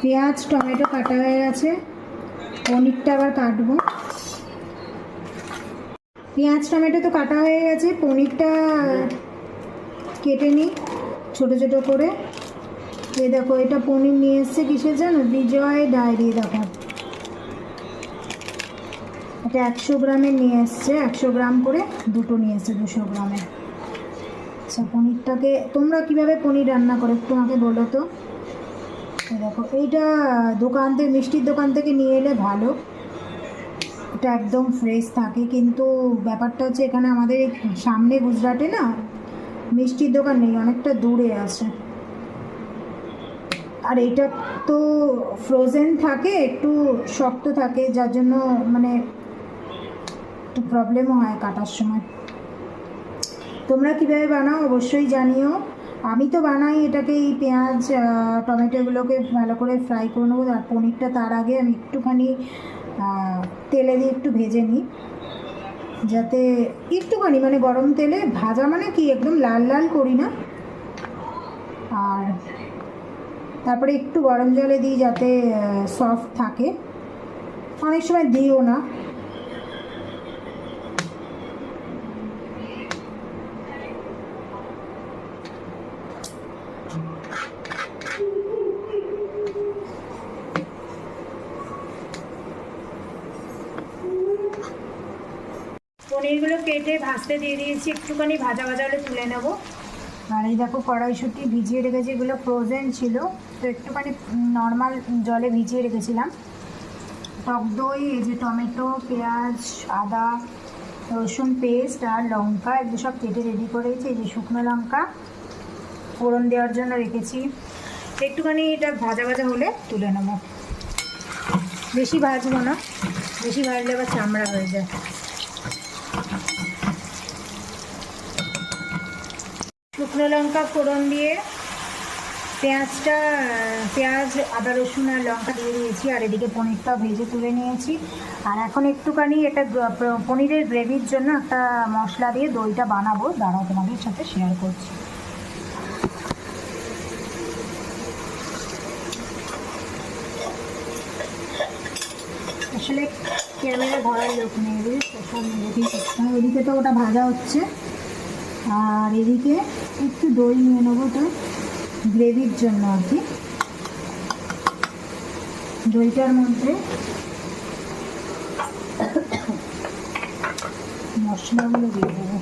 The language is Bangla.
পেঁয়াজ টমেটো কাটা হয়ে গেছে, পনিরটা আবার কাটবো। পেঁয়াজ টমেটো তো কাটা হয়ে গেছে, পনিরটা কেটে নিই ছোটো ছোটো করে। এই দেখো, এটা পনির নিয়ে এসছে কিসের জানো, বিজয় ডায়েরি। দেখো, এটা 100 গ্রামের নিয়ে এসছে, 100 গ্রাম করে দুটো নিয়ে এসছে, 200 গ্রামের। আচ্ছা, পনিরটাকে তোমরা কিভাবে পনির রান্না করো একটু আমাকে বলো তো। দেখো, এইটা দোকান থেকে, মিষ্টির দোকান থেকে নিয়ে এলে ভালো, এটা একদম ফ্রেশ থাকে। কিন্তু ব্যাপারটা হচ্ছে এখানে আমাদের সামনে গুজরাটে না মিষ্টির দোকান নেই, অনেকটা দূরে আছে। আর এটা তো ফ্রোজেন থাকে, একটু শক্ত থাকে, যার জন্য মানে একটু প্রবলেমও হয় কাটার সময়। তোমরা কীভাবে বানাও অবশ্যই জানিও। আমি তো বানাই এটাকে, এই পেঁয়াজ টমেটোগুলোকে ভালো করে ফ্রাই করে নেবো। আর পনিরটা তার আগে আমি একটুখানি তেলে দিয়ে একটু ভেজে নিই, যাতে একটুখানি মানে গরম তেলে ভাজা, মানে কি একদম লাল লাল করি না। আর তারপরে একটু গরম জলে দিই যাতে সফট থাকে, অনেক সময় দিও না। পনিরগুলো কেটে ভাজতে দিয়ে দিয়েছি, একটুখানি ভাজা ভাজা হলে তুলে নেবো। আর এই দেখো, কড়াইশুঁটি ভিজিয়ে রেখেছি, এগুলো ফ্রোজেন ছিল, তো একটুখানি নর্মাল জলে ভিজিয়ে রেখেছিলাম। টক দই, এই যে টমেটো, পেঁয়াজ, আদা রসুন পেস্ট আর লঙ্কা, এগুলো সব কেটে রেডি করেছি। এই যে শুকনো লঙ্কা ফোড়ন দেওয়ার জন্য রেখেছি। একটুখানি এটা ভাজা ভাজা হলে তুলে নেবো, বেশি ভাজবো না, বেশি ভাজলে আবার চামড়া হয়ে যায়। শুকনো লঙ্কা ফোড়ন দিয়ে পেঁয়াজ আদা রসুন আর লঙ্কা দিয়ে দিয়েছি। আর এদিকে পনিরটা ভেজে তুলে নিয়েছি। আর এখন একটুখানি এটা পনিরের গ্রেভির জন্য একটা মশলা দিয়ে দইটা বানাবো, দাঁড়াও তোমাদের সাথে শেয়ার করছি। আসলে ক্যামেরা ধরার লোক নেই, সব নিজেকেই করতে হয়। ওদিকে তো ওটা ভাজা হচ্ছে, আর এদিকে একটু দই নিয়ে নেবো, তো গ্রেভির জন্য আর কি। দইটার মধ্যে মশলাগুলো দিয়ে দেবো।